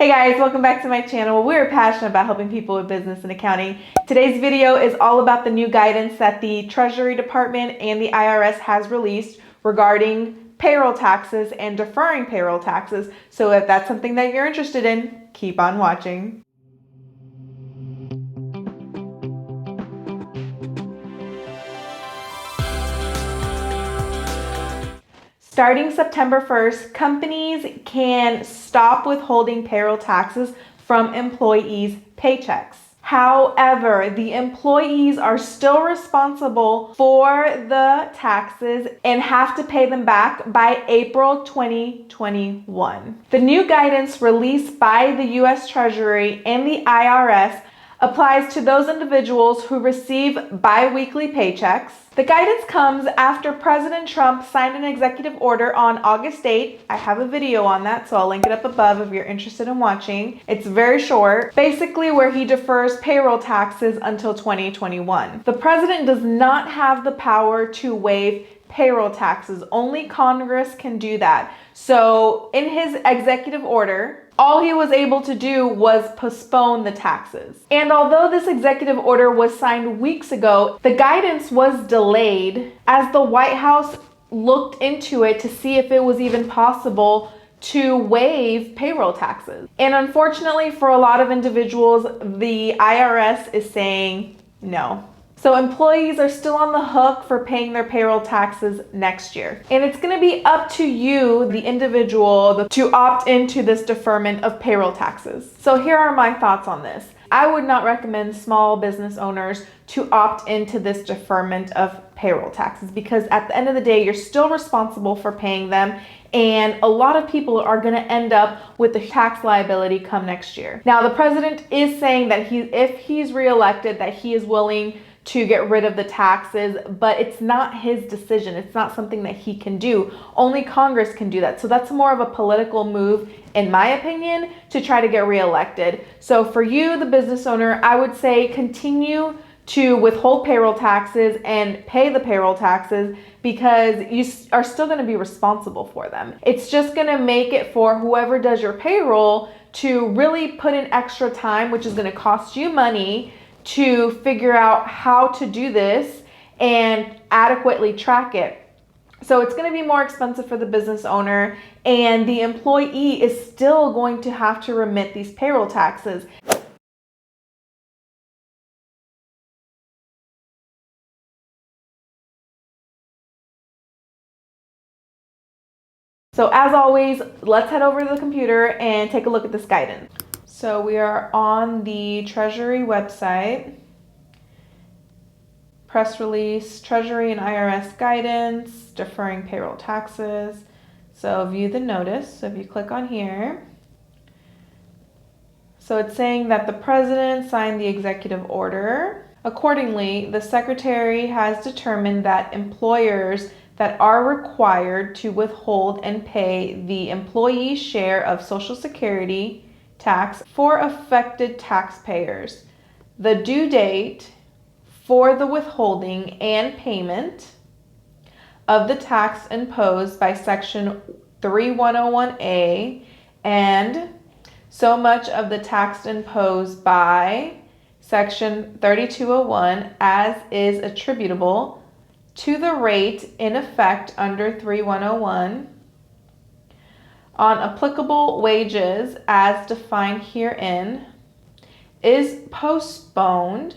Hey guys, welcome back to my channel. We're passionate about helping people with business and accounting. Today's video is all about the new guidance that the Treasury Department and the IRS has released regarding payroll taxes and deferring payroll taxes. So if that's something that you're interested in, keep on watching. Starting September 1st, companies can stop withholding payroll taxes from employees' paychecks. However, the employees are still responsible for the taxes and have to pay them back by April 2021. The new guidance released by the U.S. Treasury and the IRS applies to those individuals who receive bi-weekly paychecks. The guidance comes after President Trump signed an executive order on August 8th. I have a video on that, so I'll link it up above if you're interested in watching. It's very short, basically where he defers payroll taxes until 2021. The president does not have the power to waive payroll taxes. Only Congress can do that. So in his executive order, all he was able to do was postpone the taxes. And although this executive order was signed weeks ago, the guidance was delayed as the White House looked into it to see if it was even possible to waive payroll taxes. And unfortunately for a lot of individuals, the IRS is saying no. So employees are still on the hook for paying their payroll taxes next year. And it's gonna be up to you, the individual, to opt into this deferment of payroll taxes. So here are my thoughts on this. I would not recommend small business owners to opt into this deferment of payroll taxes because at the end of the day, you're still responsible for paying them. And a lot of people are going to end up with the tax liability come next year. Now, the president is saying that if he's reelected, that he is willing to get rid of the taxes, but it's not his decision. It's not something that he can do. Only Congress can do that. So that's more of a political move, in my opinion, to try to get reelected. So for you, the business owner, I would say continue to withhold payroll taxes and pay the payroll taxes because you are still going to be responsible for them. It's just going to make it for whoever does your payroll to really put in extra time, which is going to cost you money to figure out how to do this and adequately track it. So it's going to be more expensive for the business owner, and the employee is still going to have to remit these payroll taxes. So as always, let's head over to the computer and take a look at this guidance. So we are on the Treasury website, press release, Treasury and IRS guidance, deferring payroll taxes. So view the notice. So if you click on here, so it's saying that the president signed the executive order. Accordingly, the secretary has determined that employers that are required to withhold and pay the employee share of Social Security tax for affected taxpayers. The due date for the withholding and payment of the tax imposed by Section 3101A and so much of the tax imposed by Section 3201 as is attributable to the rate in effect under 3101 on applicable wages as defined herein is postponed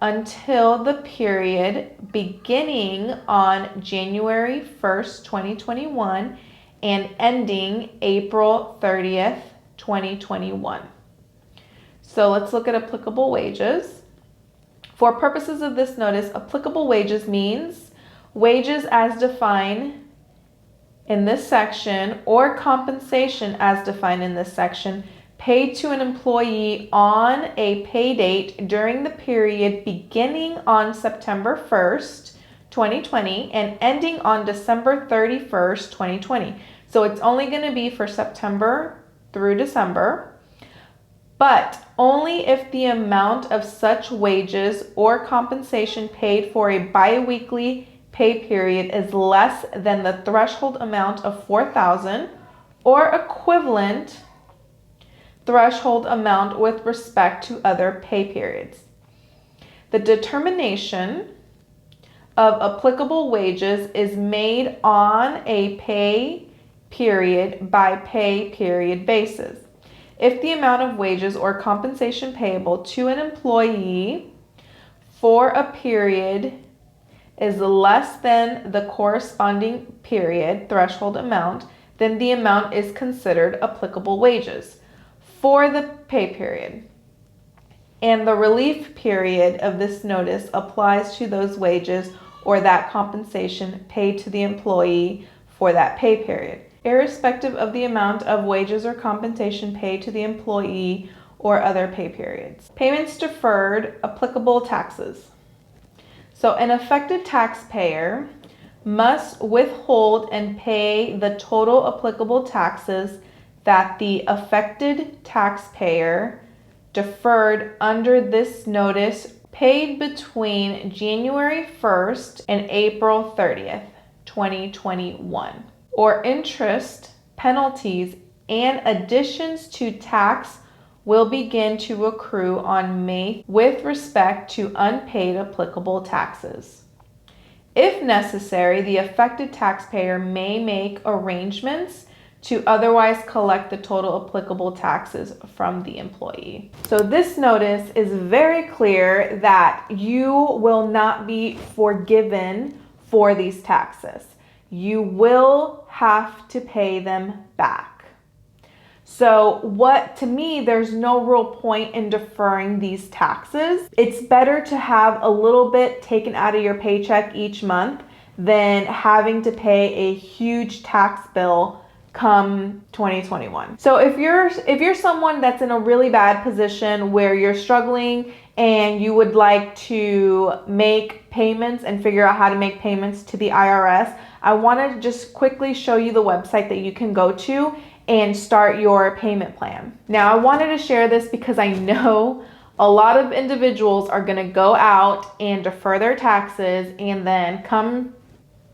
until the period beginning on January 1st, 2021 and ending April 30th, 2021. So let's look at applicable wages. For purposes of this notice, applicable wages means wages as defined in this section or compensation as defined in this section paid to an employee on a pay date during the period beginning on September 1st, 2020 and ending on December 31st, 2020. So it's only going to be for September through December, but only if the amount of such wages or compensation paid for a bi-weekly pay period is less than the threshold amount of $4,000 or equivalent threshold amount with respect to other pay periods. The determination of applicable wages is made on a pay period by pay period basis. If the amount of wages or compensation payable to an employee for a period is less than the corresponding period threshold amount, then the amount is considered applicable wages for the pay period. And the relief period of this notice applies to those wages or that compensation paid to the employee for that pay period, irrespective of the amount of wages or compensation paid to the employee or other pay periods. Payments deferred, applicable taxes. So an affected taxpayer must withhold and pay the total applicable taxes that the affected taxpayer deferred under this notice paid between January 1st and April 30th, 2021, or interest, penalties, and additions to tax will begin to accrue on May with respect to unpaid applicable taxes. If necessary, the affected taxpayer may make arrangements to otherwise collect the total applicable taxes from the employee. So this notice is very clear that you will not be forgiven for these taxes. You will have to pay them back. So to me, there's no real point in deferring these taxes. It's better to have a little bit taken out of your paycheck each month than having to pay a huge tax bill come 2021. So if you're someone that's in a really bad position where you're struggling and you would like to make payments and figure out how to make payments to the IRS, I want to just quickly show you the website that you can go to and start your payment plan. Now, I wanted to share this because I know a lot of individuals are going to go out and defer their taxes, and then come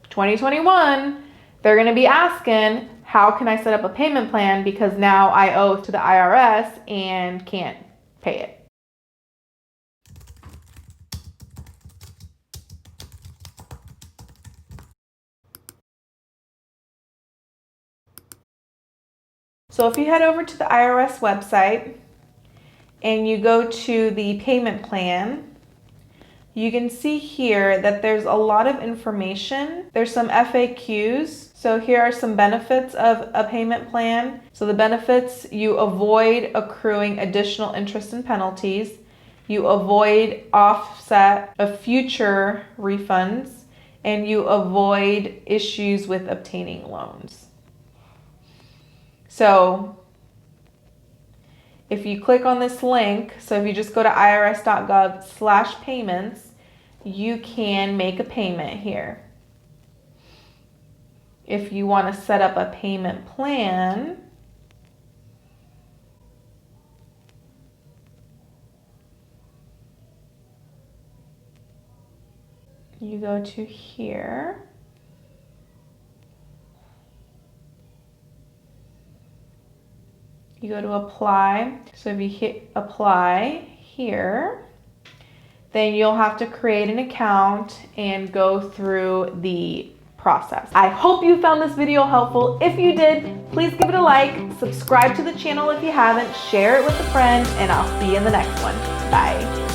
2021, they're going to be asking, how can I set up a payment plan because now I owe to the IRS and can't pay it. So if you head over to the IRS website and you go to the payment plan, you can see here that there's a lot of information. There's some FAQs. So here are some benefits of a payment plan. So the benefits: you avoid accruing additional interest and penalties. You avoid offset of future refunds, and you avoid issues with obtaining loans. So if you click on this link, so if you just go to irs.gov/payments, you can make a payment here. If you want to set up a payment plan, you go to here. You go to apply. So if you hit apply here, then you'll have to create an account and go through the process. I hope you found this video helpful. If you did, please give it a like, subscribe to the channel if you haven't, share it with a friend, and I'll see you in the next one. Bye.